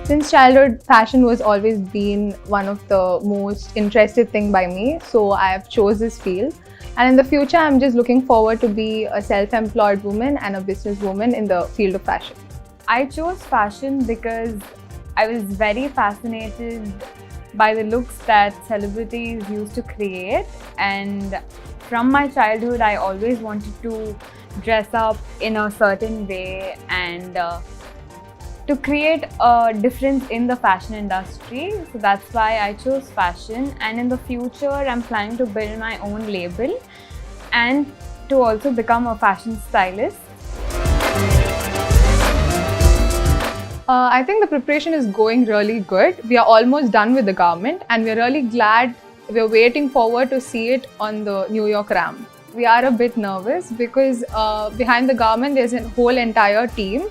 Since childhood, fashion was always been one of the most interested thing by me, so I have chose this field. And in the future, I'm just looking forward to be a self-employed woman and a businesswoman in the field of fashion. I chose fashion because I was very fascinated by the looks that celebrities used to create, and from my childhood I always wanted to dress up in a certain way and to create a difference in the fashion industry. So that's why I chose fashion, and in the future I'm planning to build my own label and to also become a fashion stylist. I think the preparation is going really good. We are almost done with the garment and we're really glad. We're waiting forward to see it on the New York ramp. We are a bit nervous because behind the garment there's a whole entire team.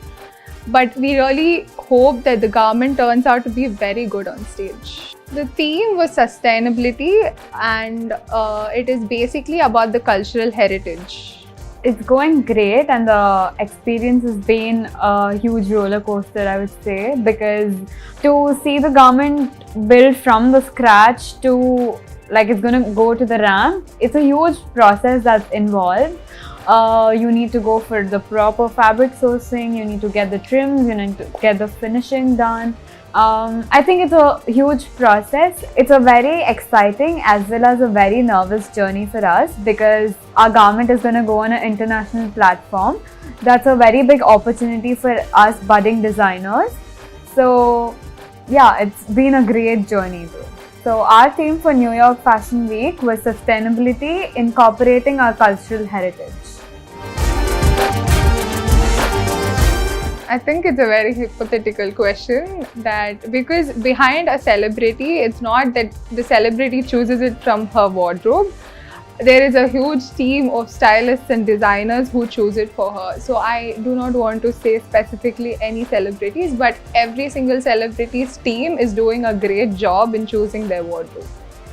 But we really hope that the garment turns out to be very good on stage. The theme was sustainability, and it is basically about the cultural heritage. It's going great, and the experience has been a huge roller coaster, I would say, because to see the garment built from the scratch to like it's going to go to the ramp, it's a huge process that's involved. You need to go for the proper fabric sourcing, you need to get the trims, you need to get the finishing done. I think it's a huge process. It's a very exciting as well as a very nervous journey for us because our garment is going to go on an international platform. That's a very big opportunity for us budding designers. So yeah, it's been a great journey though. So our theme for New York Fashion Week was sustainability, incorporating our cultural heritage. I think it's a very hypothetical question, that because behind a celebrity, it's not that the celebrity chooses it from her wardrobe. There is a huge team of stylists and designers who choose it for her. So I do not want to say specifically any celebrities, but every single celebrity's team is doing a great job in choosing their wardrobe.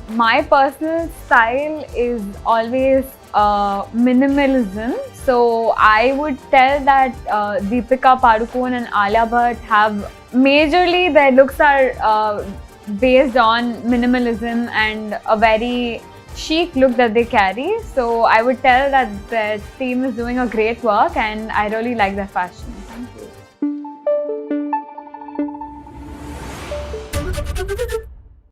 My personal style is always minimalism. So I would tell that Deepika Padukone and Alia Bhatt have majorly their looks are based on minimalism and a very chic look that they carry. So I would tell that the team is doing a great work and I really like their fashion. Thank you.